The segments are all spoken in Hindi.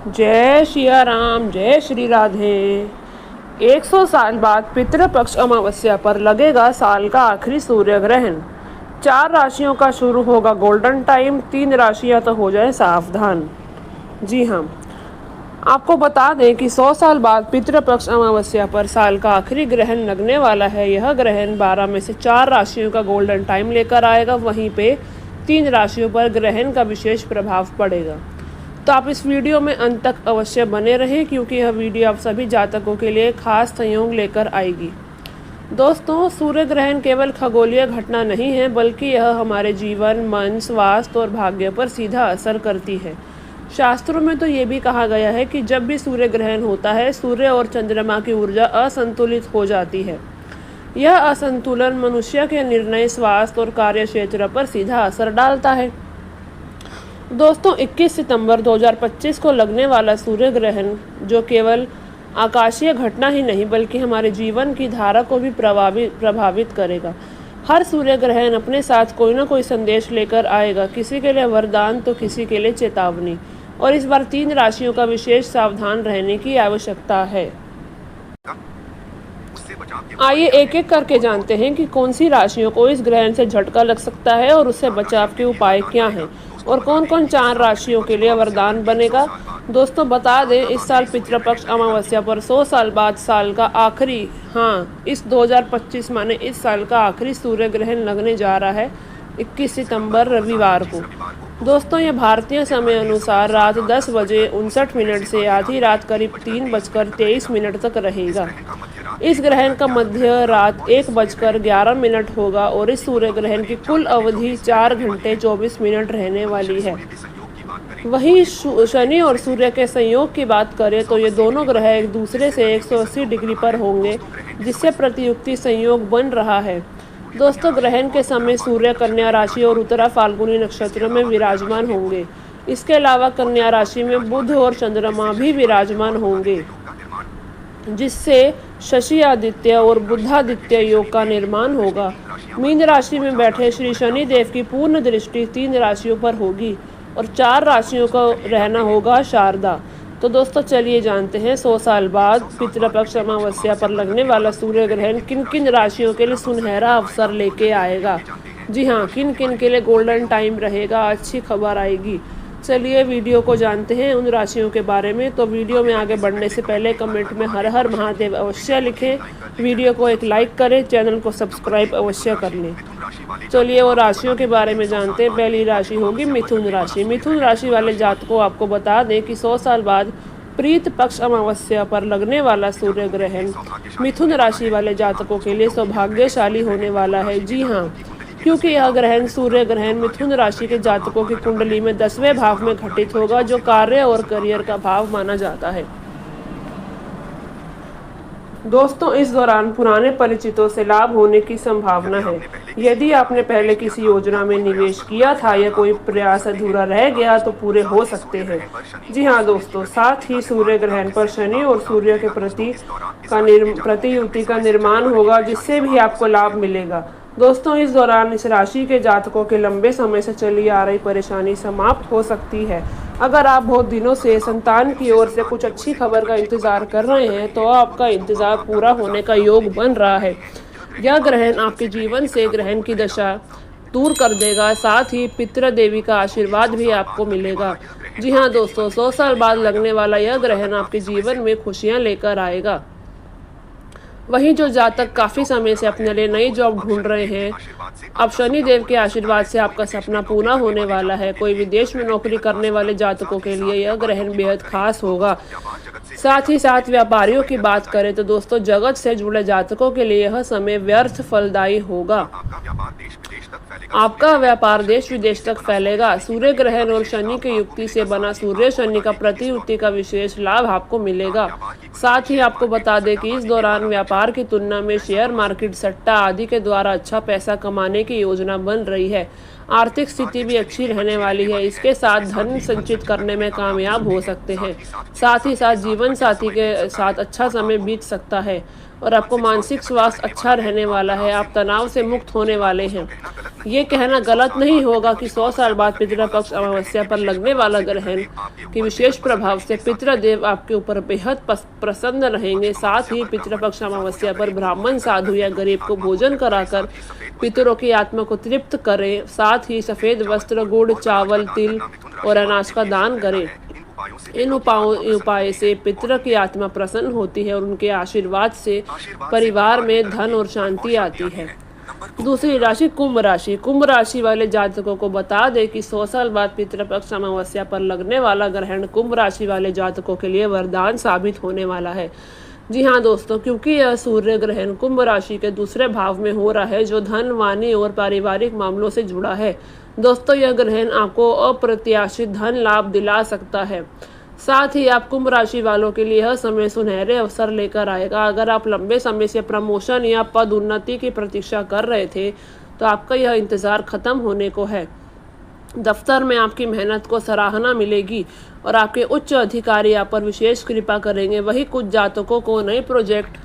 जय सिया राम, जय श्री राधे। 100 साल बाद पितृपक्ष अमावस्या पर लगेगा साल का आखिरी सूर्य ग्रहण। 4 राशियों का शुरू होगा गोल्डन टाइम, 3 राशियां तो हो जाए सावधान। जी हाँ, आपको बता दें कि 100 साल बाद पितृपक्ष अमावस्या पर साल का आखिरी ग्रहण लगने वाला है। यह ग्रहण 12 में से 4 राशियों का गोल्डन टाइम लेकर आएगा, वहीं पे 3 राशियों पर ग्रहण का विशेष प्रभाव पड़ेगा। तो आप इस वीडियो में अंत तक अवश्य बने रहें, क्योंकि यह वीडियो आप सभी जातकों के लिए खास संयोग लेकर आएगी। दोस्तों, सूर्य ग्रहण केवल खगोलीय घटना नहीं है, बल्कि यह हमारे जीवन, मन, स्वास्थ्य और भाग्य पर सीधा असर करती है। शास्त्रों में तो ये भी कहा गया है कि जब भी सूर्य ग्रहण होता है, सूर्य और चंद्रमा की ऊर्जा असंतुलित हो जाती है। यह असंतुलन मनुष्य के निर्णय, स्वास्थ्य और कार्य क्षेत्र पर सीधा असर डालता है। दोस्तों, 21 सितंबर 2025 को लगने वाला सूर्य ग्रहण, जो केवल आकाशीय घटना ही नहीं बल्कि हमारे जीवन की धारा को भी प्रभावित करेगा। हर सूर्य ग्रहण अपने साथ कोई ना कोई संदेश लेकर आएगा, किसी के लिए वरदान तो किसी के लिए चेतावनी। और इस बार 3 राशियों का विशेष सावधान रहने की आवश्यकता है। आइए एक एक करके जानते हैं कि कौन सी राशियों को इस ग्रहण से झटका लग सकता है और उससे बचाव के उपाय क्या हैं, और कौन कौन 4 राशियों के लिए वरदान बनेगा। दोस्तों, बता दें, इस साल पितृपक्ष अमावस्या पर 100 साल बाद साल का आखिरी, इस 2025 माने इस साल का आखिरी सूर्य ग्रहण लगने जा रहा है 21 सितंबर रविवार को। दोस्तों, ये भारतीय समय अनुसार रात 10 बजे 59 मिनट से आधी रात करीब 3 बजकर 23 मिनट तक रहेगा। इस ग्रहण का मध्य रात 1 बजकर 11 मिनट होगा और इस सूर्य ग्रहण की कुल अवधि 4 घंटे 24 मिनट रहने वाली है। वहीं शनि और सूर्य के संयोग की बात करें तो ये दोनों ग्रह एक दूसरे से 180 डिग्री पर होंगे, जिससे प्रतियुक्ति संयोग बन रहा है। दोस्तों, ग्रहण के समय सूर्य कन्या राशि और उत्तरा फाल्गुनी नक्षत्र में विराजमान होंगे। इसके अलावा कन्या राशि में बुध और चंद्रमा भी विराजमान होंगे, जिससे शशि आदित्य और बुधादित्य योग का निर्माण होगा। मीन राशि में बैठे श्री शनि देव की पूर्ण दृष्टि 3 राशियों पर होगी और 4 राशियों का रहना होगा शारदा। तो दोस्तों, चलिए जानते हैं 100 साल बाद पितृपक्ष अमावस्या पर लगने वाला सूर्य ग्रहण किन किन राशियों के लिए सुनहरा अवसर लेके आएगा। जी हाँ, किन किन के लिए गोल्डन टाइम रहेगा, अच्छी खबर आएगी। चलिए वीडियो को जानते हैं उन राशियों के बारे में। तो वीडियो में आगे बढ़ने से पहले कमेंट में हर हर महादेव अवश्य लिखें, वीडियो को एक लाइक करें, चैनल को सब्सक्राइब अवश्य कर लें। चलिए वो राशियों के बारे में जानते हैं। पहली राशि होगी मिथुन राशि। मिथुन राशि वाले जातकों, आपको बता दें कि 100 साल बाद प्रीत पक्ष अमावस्या पर लगने वाला सूर्य ग्रहण मिथुन राशि वाले जातकों के लिए सौभाग्यशाली होने वाला है। जी हाँ, क्योंकि यह ग्रहण सूर्य ग्रहण मिथुन राशि के जातकों की कुंडली में 10वें भाव में घटित होगा, जो कार्य और करियर का भाव माना जाता है। दोस्तों, इस दौरान पुराने परिचितों से लाभ होने की संभावना है। यदि आपने पहले किसी योजना में निवेश किया था या कोई प्रयास अधूरा रह गया तो पूरे हो सकते हैं। जी हाँ दोस्तों, साथ ही सूर्य ग्रहण पर शनि और सूर्य के प्रतियुति का निर्माण होगा, जिससे भी आपको लाभ मिलेगा। दोस्तों, इस दौरान इस राशि के जातकों के लंबे समय से चली आ रही परेशानी समाप्त हो सकती है। अगर आप बहुत दिनों से संतान की ओर से कुछ अच्छी खबर का इंतजार कर रहे हैं तो आपका इंतजार पूरा होने का योग बन रहा है। यह ग्रहण आपके जीवन से ग्रहण की दशा दूर कर देगा, साथ ही पितृ देवी का आशीर्वाद भी आपको मिलेगा। जी हाँ दोस्तों, 100 साल बाद लगने वाला यह ग्रहण आपके जीवन में खुशियाँ लेकर आएगा। वहीं जो जातक काफ़ी समय से अपने लिए नई जॉब ढूंढ रहे हैं, अब शनि देव के आशीर्वाद से आपका सपना पूरा होने वाला है। कोई विदेश में नौकरी करने वाले जातकों के लिए यह ग्रहण बेहद खास होगा। साथ ही साथ व्यापारियों की बात करें तो दोस्तों, जगत से जुड़े जातकों के लिए यह समय व्यर्थ फलदायी होगा। आपका व्यापार देश विदेश तक फैलेगा। सूर्य ग्रहण और शनि की युक्ति से बना सूर्य शनि का प्रतियुक्ति का विशेष लाभ आपको मिलेगा। साथ ही आपको बता दें कि इस दौरान व्यापार की तुलना में शेयर मार्केट, सट्टा आदि के द्वारा अच्छा पैसा कमाने की योजना बन रही है। आर्थिक स्थिति भी अच्छी रहने वाली है। इसके साथ धन संचित करने में कामयाब हो सकते हैं। साथ ही साथ जीवन साथी के साथ अच्छा समय बीत सकता है और आपको मानसिक स्वास्थ्य अच्छा रहने वाला है। आप तनाव से मुक्त होने वाले हैं। ये कहना गलत नहीं होगा कि 100 साल बाद पितृपक्ष अमावस्या पर लगने वाला ग्रहण के विशेष प्रभाव से पितृदेव आपके ऊपर बेहद प्रसन्न रहेंगे। साथ ही पितृपक्ष अमावस्या पर ब्राह्मण, साधु या गरीब को भोजन कराकर पितरों की आत्मा को तृप्त करें। साथ ही सफ़ेद वस्त्र, गुड़, चावल, तिल और अनाज का दान करें। इन उपाय से पितरों की आत्मा प्रसन्न होती है और उनके आशीर्वाद से परिवार में धन और शांति आती है। दूसरी राशि कुंभ राशि। कुंभ राशि वाले जातकों को बता दें कि 100 साल बाद पितृपक्ष अमावस्या पर लगने वाला ग्रहण कुंभ राशि वाले जातकों के लिए वरदान साबित होने वाला है। जी हाँ दोस्तों, क्योंकि यह सूर्य ग्रहण कुंभ राशि के दूसरे भाव में हो रहा है जो धन, वाणी और पारिवारिक मामलों से जुड़ा है। दोस्तों, यह ग्रहण आपको अप्रत्याशित धन लाभ दिला सकता है। साथ ही आप कुंभ राशि वालों के लिए यह समय सुनहरे अवसर लेकर आएगा। अगर आप लंबे समय से प्रमोशन या पद उन्नति की प्रतीक्षा कर रहे थे तो आपका यह इंतज़ार खत्म होने को है। दफ्तर में आपकी मेहनत को सराहना मिलेगी और आपके उच्च अधिकारी आप पर विशेष कृपा करेंगे। वही कुछ जातकों को नए प्रोजेक्ट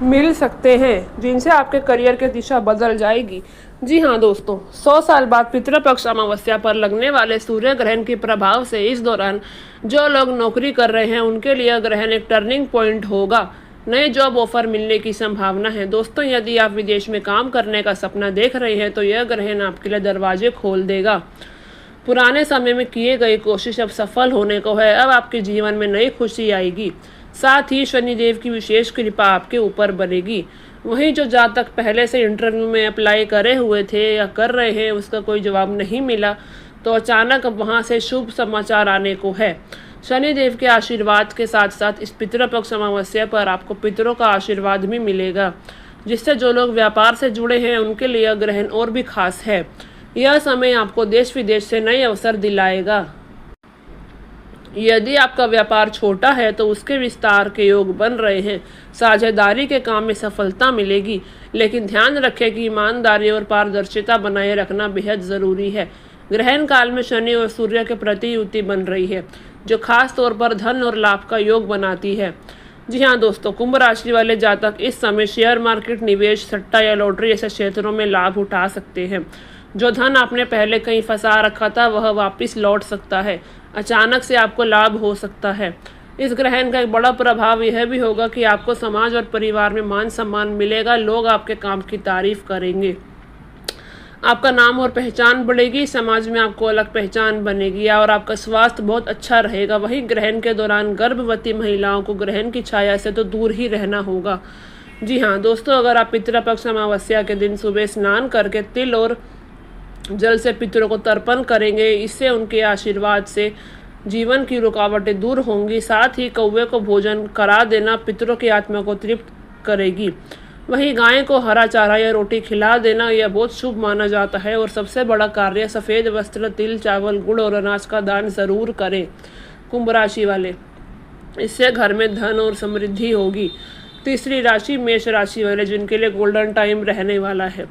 मिल सकते हैं जिनसे आपके करियर की दिशा बदल जाएगी। जी हाँ दोस्तों, 100 साल बाद पितृपक्ष अमावस्या पर लगने वाले सूर्य ग्रहण के प्रभाव से इस दौरान जो लोग नौकरी कर रहे हैं उनके लिए ग्रहण एक टर्निंग पॉइंट होगा। नए जॉब ऑफर मिलने की संभावना है। दोस्तों, यदि आप विदेश में काम करने का सपना देख रहे हैं तो यह ग्रहण आपके लिए दरवाजे खोल देगा। पुराने समय में किए गए कोशिश अब सफल होने को है। अब आपके जीवन में नई खुशी आएगी। साथ ही शनिदेव की विशेष कृपा आपके ऊपर बनेगी। वहीं जो जातक पहले से इंटरव्यू में अप्लाई करे हुए थे या कर रहे हैं उसका कोई जवाब नहीं मिला तो अचानक अब वहाँ से शुभ समाचार आने को है। शनिदेव के आशीर्वाद के साथ साथ इस पितृपक्ष अमावस्या पर आपको पितरों का आशीर्वाद भी मिलेगा, जिससे जो लोग व्यापार से जुड़े हैं उनके लिए यह ग्रहण और भी खास है। यह समय आपको देश विदेश से नए अवसर दिलाएगा। यदि आपका व्यापार छोटा है तो उसके विस्तार के योग बन रहे हैं। साझेदारी के काम में सफलता मिलेगी, लेकिन ध्यान रखें कि ईमानदारी और पारदर्शिता बनाए रखना बेहद ज़रूरी है। ग्रहण काल में शनि और सूर्य के प्रति युति बन रही है जो खास तौर पर धन और लाभ का योग बनाती है। जी हाँ दोस्तों, कुंभ राशि वाले जातक इस समय शेयर मार्केट, निवेश, सट्टा या लॉटरी जैसे क्षेत्रों में लाभ उठा सकते हैं। जो धन आपने पहले कहीं फंसा रखा था वह वापस लौट सकता है। अचानक से आपको लाभ हो सकता है। इस ग्रहण का एक बड़ा प्रभाव यह भी होगा कि आपको समाज और परिवार में मान सम्मान मिलेगा। लोग आपके काम की तारीफ करेंगे। आपका नाम और पहचान बढ़ेगी। समाज में आपको अलग पहचान बनेगी और आपका स्वास्थ्य बहुत अच्छा रहेगा। वहीं ग्रहण के दौरान गर्भवती महिलाओं को ग्रहण की छाया से तो दूर ही रहना होगा। जी हाँ दोस्तों, अगर आप पितृपक्ष अमावस्या के दिन सुबह स्नान करके तिल और जल से पितरों को तर्पण करेंगे, इससे उनके आशीर्वाद से जीवन की रुकावटें दूर होंगी। साथ ही कौवे को भोजन करा देना पितरों की आत्मा को तृप्त करेगी। वहीं गाय को हरा चारा या रोटी खिला देना यह बहुत शुभ माना जाता है। और सबसे बड़ा कार्य सफ़ेद वस्त्र, तिल, चावल, गुड़ और अनाज का दान जरूर करें कुंभ राशि वाले। इससे घर में धन और समृद्धि होगी। तीसरी राशि मेष राशि वाले, जिनके लिए गोल्डन टाइम रहने वाला है।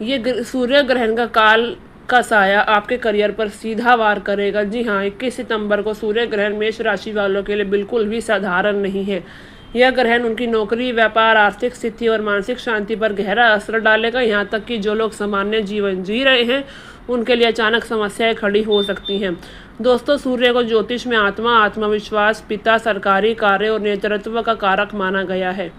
ये सूर्य ग्रहण का काल का साया आपके करियर पर सीधा वार करेगा। जी हाँ, 21 सितंबर को सूर्य ग्रहण मेष राशि वालों के लिए बिल्कुल भी साधारण नहीं है। यह ग्रहण उनकी नौकरी, व्यापार, आर्थिक स्थिति और मानसिक शांति पर गहरा असर डालेगा। यहाँ तक कि जो लोग सामान्य जीवन जी रहे हैं उनके लिए अचानक समस्याएं खड़ी हो सकती हैं। दोस्तों, सूर्य को ज्योतिष में आत्मा, आत्मविश्वास, पिता, सरकारी कार्य और नेतृत्व का कारक माना गया है।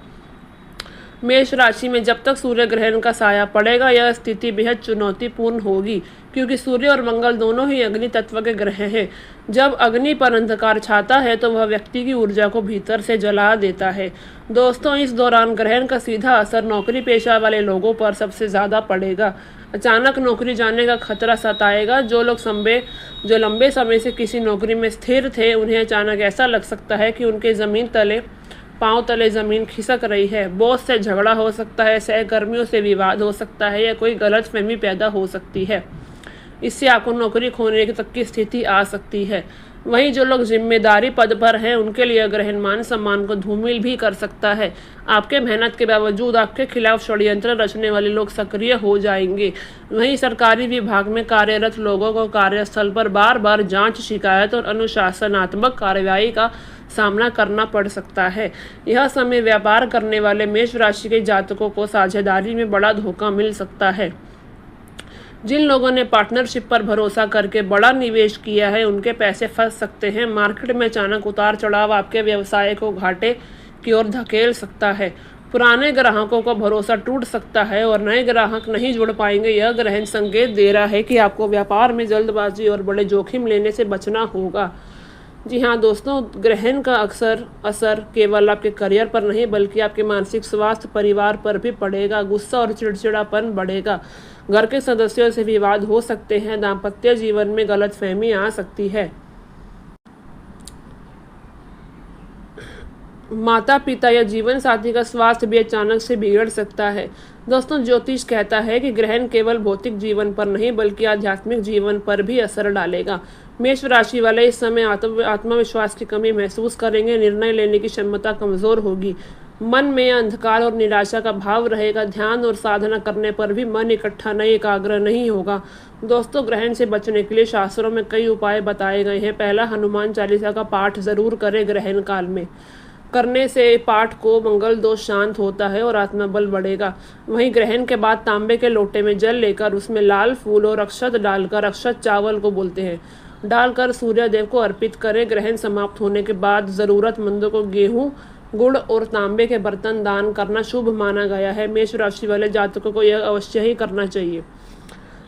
मेष राशि में जब तक सूर्य ग्रहण का साया पड़ेगा यह स्थिति बेहद चुनौतीपूर्ण होगी, क्योंकि सूर्य और मंगल दोनों ही अग्नि तत्व के ग्रह हैं। जब अग्नि पर अंधकार छाता है तो वह व्यक्ति की ऊर्जा को भीतर से जला देता है। दोस्तों, इस दौरान ग्रहण का सीधा असर नौकरी पेशा वाले लोगों पर सबसे ज़्यादा पड़ेगा। अचानक नौकरी जाने का खतरा सताएगा। जो लोग लंबे समय से किसी नौकरी में स्थिर थे उन्हें अचानक ऐसा लग सकता है कि उनके पाँव तले ज़मीन खिसक रही है। बॉस से झगड़ा हो सकता है, सहकर्मियों से विवाद हो सकता है या कोई गलतफहमी पैदा हो सकती है। इससे आपको नौकरी खोने तक की स्थिति आ सकती है। वहीं जो लोग जिम्मेदारी पद पर हैं उनके लिए ग्रहण मान सम्मान को धूमिल भी कर सकता है। आपके मेहनत के बावजूद आपके खिलाफ षड्यंत्र रचने वाले लोग सक्रिय हो जाएंगे। वहीं सरकारी विभाग में कार्यरत लोगों को कार्यस्थल पर बार बार जांच, शिकायत और अनुशासनात्मक कार्रवाई का सामना करना पड़ सकता है। यह समय व्यापार करने वाले मेष राशि के जातकों को साझेदारी में बड़ा धोखा मिल सकता है। जिन लोगों ने पार्टनरशिप पर भरोसा करके बड़ा निवेश किया है उनके पैसे फंस सकते हैं। मार्केट में अचानक उतार चढ़ाव आपके व्यवसाय को घाटे की ओर धकेल सकता है। पुराने ग्राहकों का भरोसा टूट सकता है और नए ग्राहक नहीं जुड़ पाएंगे। यह ग्रहण संकेत दे रहा है कि आपको व्यापार में जल्दबाजी और बड़े जोखिम लेने से बचना होगा। जी हाँ दोस्तों, ग्रहण का अक्सर असर केवल आपके करियर पर नहीं बल्कि आपके मानसिक स्वास्थ्य, परिवार पर भी पड़ेगा। गुस्सा और चिड़चिड़ापन बढ़ेगा। घर के सदस्यों से विवाद हो सकते हैं। दाम्पत्य जीवन में गलतफहमी आ सकती है। माता पिता या जीवन साथी का स्वास्थ्य भी अचानक से बिगड़ सकता है। दोस्तों, ज्योतिष कहता है कि ग्रहण केवल भौतिक जीवन पर नहीं बल्कि आध्यात्मिक जीवन पर भी असर डालेगा। मेष राशि वाले इस समय आत्मविश्वास की कमी महसूस करेंगे। निर्णय लेने की क्षमता कमजोर होगी। मन में अंधकार और निराशा का भाव रहेगा। ध्यान और साधना करने पर भी मन इकट्ठा नहीं, एकाग्र नहीं होगा। दोस्तों, ग्रहण से बचने के लिए शास्त्रों में कई उपाय बताए गए हैं। पहला, हनुमान चालीसा का पाठ जरूर करें। ग्रहण काल में करने से पाठ को मंगल दोष शांत होता है और आत्मबल बढ़ेगा। वहीं ग्रहण के बाद तांबे के लोटे में जल लेकर उसमें लाल फूल और अक्षत डालकर, अक्षत चावल को बोलते हैं, डालकर सूर्य देव को अर्पित करें। ग्रहण समाप्त होने के बाद जरूरतमंदों को गेहूं, गुड़ और तांबे के बर्तन दान करना शुभ माना गया है। मेष राशि वाले जातकों को यह अवश्य ही करना चाहिए।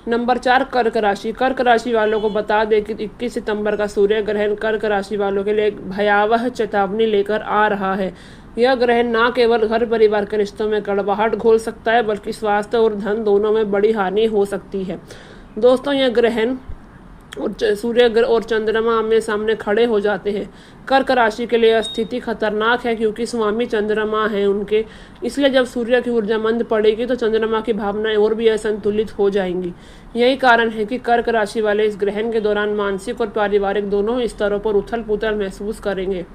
नंबर 4, कर्क राशि। कर्क राशि वालों को बता दें कि 21 सितंबर का सूर्य ग्रहण कर्क राशि वालों के लिए एक भयावह चेतावनी लेकर आ रहा है। यह ग्रहण न केवल घर परिवार के रिश्तों में कड़वाहट घोल सकता है बल्कि स्वास्थ्य और धन दोनों में बड़ी हानि हो सकती है। दोस्तों, यह ग्रहण और सूर्य और चंद्रमा आमने सामने खड़े हो जाते हैं। कर्क राशि के लिए स्थिति खतरनाक है क्योंकि स्वामी चंद्रमा हैं उनके, इसलिए जब सूर्य की ऊर्जा मंद पड़ेगी तो चंद्रमा की भावनाएं और भी असंतुलित हो जाएंगी। यही कारण है कि कर्क राशि वाले इस ग्रहण के दौरान मानसिक और पारिवारिक दोनों स्तरों पर उथल पुथल महसूस करेंगे।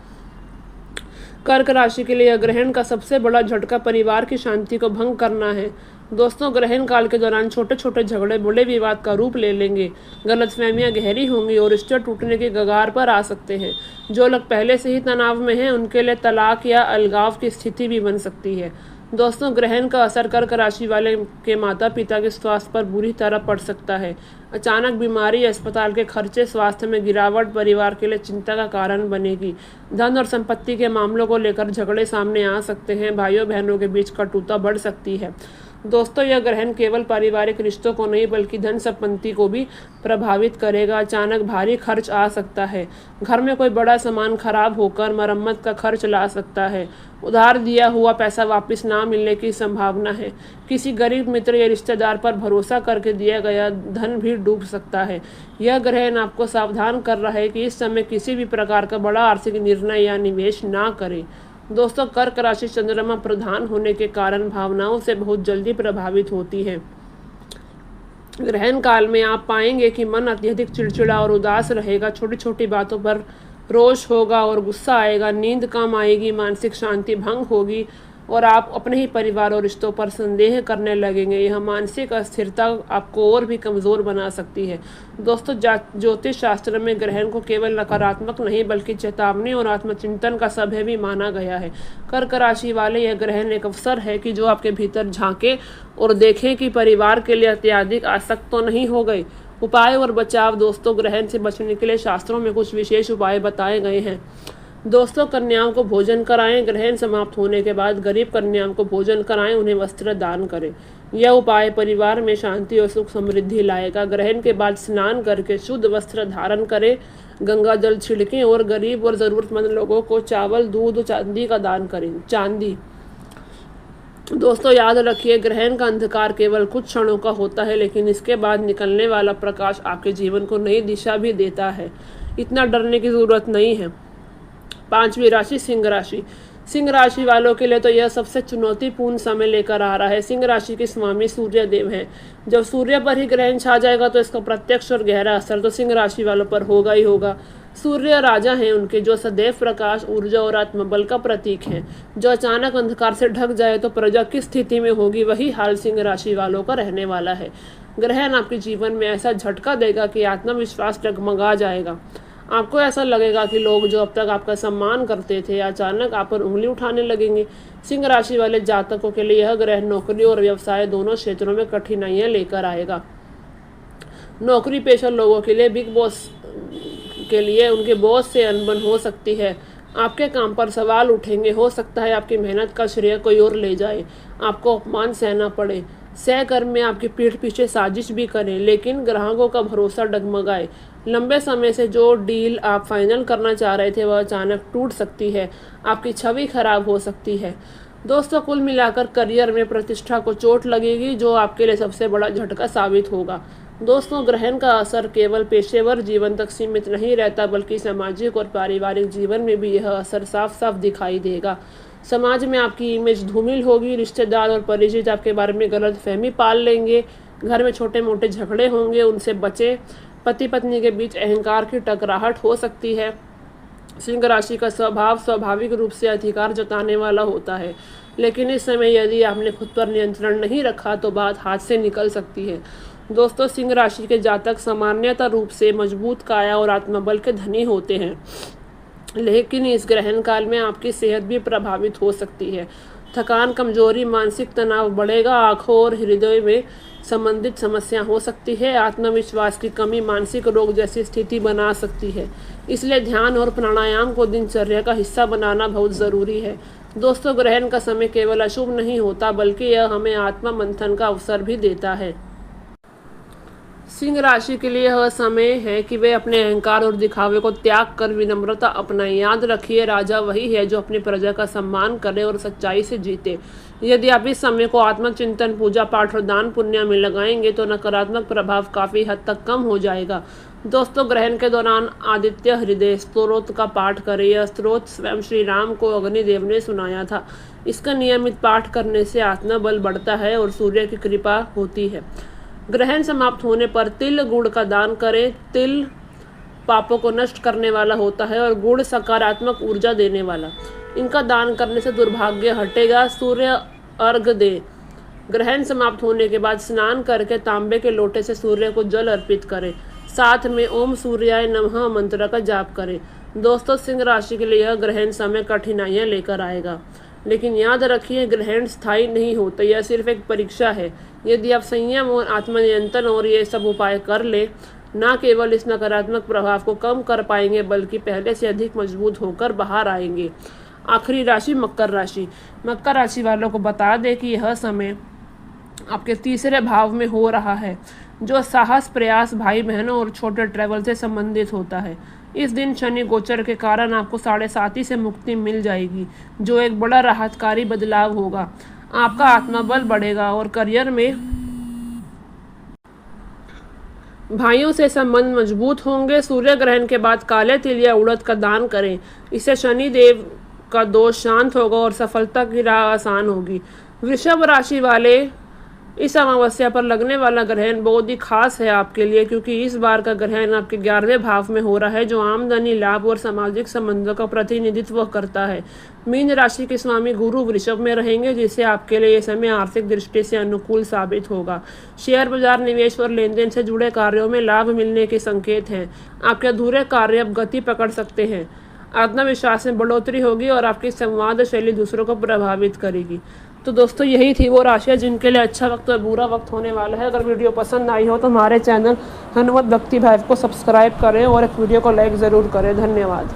कर्क राशि के लिए ग्रहण का सबसे बड़ा झटका परिवार की शांति को भंग करना है। दोस्तों, ग्रहण काल के दौरान छोटे छोटे झगड़े बड़े विवाद का रूप ले लेंगे। गलतफहमियां गहरी होंगी और रिश्ते टूटने के कगार पर आ सकते हैं। जो लोग पहले से ही तनाव में हैं उनके लिए तलाक या अलगाव की स्थिति भी बन सकती है। दोस्तों, ग्रहण का असर कर्क राशि वाले के माता पिता के स्वास्थ्य पर बुरी तरह पड़ सकता है। अचानक बीमारी, अस्पताल के खर्चे, स्वास्थ्य में गिरावट परिवार के लिए चिंता का कारण बनेगी। धन और संपत्ति के मामलों को लेकर झगड़े सामने आ सकते हैं। भाइयों बहनों के बीच कटुता बढ़ सकती है। दोस्तों, यह ग्रहण केवल पारिवारिक रिश्तों को नहीं बल्कि धन संपत्ति को भी प्रभावित करेगा। अचानक भारी खर्च आ सकता है। घर में कोई बड़ा सामान खराब होकर मरम्मत का खर्च ला सकता है। उधार दिया हुआ पैसा वापस ना मिलने की संभावना है। किसी गरीब मित्र या रिश्तेदार पर भरोसा करके दिया गया धन भी डूब सकता है। यह ग्रहण आपको सावधान कर रहा है कि इस समय किसी भी प्रकार का बड़ा आर्थिक निर्णय या निवेश ना करें। दोस्तों, कर्क राशि चंद्रमा प्रधान होने के कारण भावनाओं से बहुत जल्दी प्रभावित होती है। ग्रहण काल में आप पाएंगे कि मन अत्यधिक चिड़चिड़ा और उदास रहेगा। छोटी छोटी बातों पर रोष होगा और गुस्सा आएगा। नींद कम आएगी, मानसिक शांति भंग होगी और आप अपने ही परिवार और रिश्तों पर संदेह करने लगेंगे। यह मानसिक अस्थिरता आपको और भी कमज़ोर बना सकती है। दोस्तों, ज्योतिष शास्त्र में ग्रहण को केवल नकारात्मक नहीं बल्कि चेतावनी और आत्मचिंतन का समय भी माना गया है। कर्क राशि वाले यह ग्रहण एक अवसर है कि जो आपके भीतर झांके और देखें कि परिवार के लिए अत्यधिक आसक्त तो नहीं हो गए। उपाय और बचाव। दोस्तों, ग्रहण से बचने के लिए शास्त्रों में कुछ विशेष उपाय बताए गए हैं। दोस्तों, कन्याओं को भोजन कराएं। ग्रहण समाप्त होने के बाद गरीब कन्याओं को भोजन कराएं, उन्हें वस्त्र दान करें। यह उपाय परिवार में शांति और सुख समृद्धि लाएगा। ग्रहण के बाद स्नान करके शुद्ध वस्त्र धारण करें, गंगा जल छिड़कें और गरीब और ज़रूरतमंद लोगों को चावल, दूध और चांदी का दान करें। चांदी। दोस्तों, याद रखिए, ग्रहण का अंधकार केवल कुछ क्षणों का होता है लेकिन इसके बाद निकलने वाला प्रकाश आपके जीवन को नई दिशा भी देता है। इतना डरने की ज़रूरत नहीं है। 5वीं राशि सिंह राशि। सिंह राशि वालों के लिए तो यह सबसे चुनौतीपूर्ण समय लेकर आ रहा है। सिंह राशि के स्वामी सूर्य देव हैं। जब सूर्य पर ही ग्रहण छा जाएगा तो इसका प्रत्यक्ष और गहरा असर तो सिंह राशि वालों पर होगा ही होगा। सूर्य राजा हैं उनके, जो सदैव प्रकाश, ऊर्जा और आत्मबल का प्रतीक है। जो अचानक अंधकार से ढक जाए तो प्रजा किस स्थिति में होगी, वही हाल सिंह राशि वालों का रहने वाला है। ग्रहण आपके जीवन में ऐसा झटका देगा कि आत्मविश्वास डगमगा जाएगा। आपको ऐसा लगेगा कि लोग जो अब तक आपका सम्मान करते थे अचानक आप पर उंगली उठाने लगेंगे। सिंह राशि वाले जातकों के लिए यह ग्रह नौकरी और व्यवसाय दोनों क्षेत्रों में कठिनाइयां लेकर आएगा। नौकरी पेशा लोगों के लिए बिग बॉस के लिए उनके बॉस से अनबन हो सकती है। आपके काम पर सवाल उठेंगे, हो सकता है आपकी मेहनत का श्रेय कोई और ले जाए, आपको अपमान सहना पड़े। सहकर्मी आपकी पीठ पीछे साजिश भी करें, लेकिन ग्राहकों का भरोसा डगमगाए। लंबे समय से जो डील आप फाइनल करना चाह रहे थे वह अचानक टूट सकती है, आपकी छवि खराब हो सकती है। दोस्तों, कुल मिलाकर करियर में प्रतिष्ठा को चोट लगेगी, जो आपके लिए सबसे बड़ा झटका साबित होगा। दोस्तों, ग्रहण का असर केवल पेशेवर जीवन तक सीमित नहीं रहता, बल्कि सामाजिक और पारिवारिक जीवन में भी यह असर साफ साफ दिखाई देगा। समाज में आपकी इमेज धूमिल होगी, रिश्तेदार और परिचित आपके बारे में गलत फहमी पाल लेंगे, घर में छोटे मोटे झगड़े होंगे, उनसे बचें। पति पत्नी के बीच अहंकार की टकराहट हो सकती है। सिंह राशि का स्वभाव स्वाभाविक रूप से अधिकार जताने वाला होता है, लेकिन इस समय यदि आपने खुद पर नियंत्रण नहीं रखा तो बात हाथ से निकल सकती है। दोस्तों, सिंह राशि के जातक सामान्यतः रूप से मजबूत काया और आत्मबल के धनी होते हैं, लेकिन इस ग्रहण काल में आपकी सेहत भी प्रभावित हो सकती है। थकान, कमजोरी, मानसिक तनाव बढ़ेगा, आंखों और हृदय में संबंधित समस्या हो सकती है। आत्मविश्वास की कमी मानसिक रोग जैसी स्थिति बना सकती है, इसलिए ध्यान और प्राणायाम को दिनचर्या का हिस्सा बनाना बहुत ज़रूरी है। दोस्तों, ग्रहण का समय केवल अशुभ नहीं होता, बल्कि यह हमें आत्म मंथन का अवसर भी देता है। सिंह राशि के लिए यह समय है कि वे अपने अहंकार और दिखावे को त्याग कर विनम्रता अपनाएं। याद रखिए, राजा वही है जो अपनी प्रजा का सम्मान करे और सच्चाई से जीते। यदि आप इस समय को आत्मचिंतन, पूजा पाठ और दान पुण्य में लगाएंगे तो नकारात्मक प्रभाव काफ़ी हद तक कम हो जाएगा। दोस्तों, ग्रहण के दौरान आदित्य हृदय स्तोत्र का पाठ करें। यह स्तोत्र स्वयं श्री राम को अग्निदेव ने सुनाया था। इसका नियमित पाठ करने से आत्मबल बढ़ता है और सूर्य की कृपा होती है। ग्रहण समाप्त होने पर तिल गुड़ का दान करें। तिल पापों को नष्ट करने वाला होता है और गुड़ सकारात्मक ऊर्जा देने वाला। इनका दान करने से दुर्भाग्य हटेगा। सूर्य अर्घ दे। ग्रहण समाप्त होने के बाद स्नान करके तांबे के लोटे से सूर्य को जल अर्पित करें। साथ में ओम सूर्याय नमः मंत्र का जाप करें। दोस्तों, सिंह राशि के लिए यह ग्रहण समय कठिनाइयां लेकर आएगा, लेकिन याद रखिए, ग्रहण स्थायी नहीं होता, यह सिर्फ एक परीक्षा है। यदि आप संयम और आत्मनियंत्रण और ये सब उपाय कर ले, न केवल इस नकारात्मक प्रभाव को कम कर पाएंगे, बल्कि पहले से अधिक मजबूत होकर बाहर आएंगे। आखिरी राशि मकर राशि। मकर राशि वालों को बता दें कि यह समय आपके तीसरे भाव में हो रहा है, जो साहस, प्रयास, भाई बहनों और छोटे ट्रैवल से संबंधित होता है। इस दिन शनि गोचर के कारण आपको 7.5 से मुक्ति मिल जाएगी, जो एक बड़ा राहतकारी बदलाव होगा। आपका आत्मबल बढ़ेगा और करियर में भाइयों से संबंध मजबूत होंगे। सूर्य ग्रहण के बाद काले तिल या उड़द का दान करें। इससे शनि देव का दोष शांत होगा और सफलता की राह आसान होगी। वृषभ राशि वाले, इस अमावस्या पर लगने वाला ग्रहण बहुत ही खास है आपके लिए, क्योंकि इस बार का ग्रहण आपके 11वें भाव में हो रहा है, जो आमदनी, लाभ और सामाजिक संबंधों का प्रतिनिधित्व करता है। मीन राशि के स्वामी गुरु वृषभ में रहेंगे, जिससे आपके लिए यह समय आर्थिक दृष्टि से अनुकूल साबित होगा। शेयर बाजार, निवेश और लेन देन से जुड़े कार्यों में लाभ मिलने के संकेत हैं। आपके अधूरे कार्य अब गति पकड़ सकते हैं। आत्मविश्वास में बढ़ोतरी होगी और आपकी संवाद शैली दूसरों को प्रभावित करेगी। तो दोस्तों, यही थी वो राशियाँ जिनके लिए अच्छा वक्त और बुरा वक्त होने वाला है। अगर वीडियो पसंद आई हो तो हमारे चैनल हनुमत भक्ति भाव को सब्सक्राइब करें और एक वीडियो को लाइक ज़रूर करें। धन्यवाद।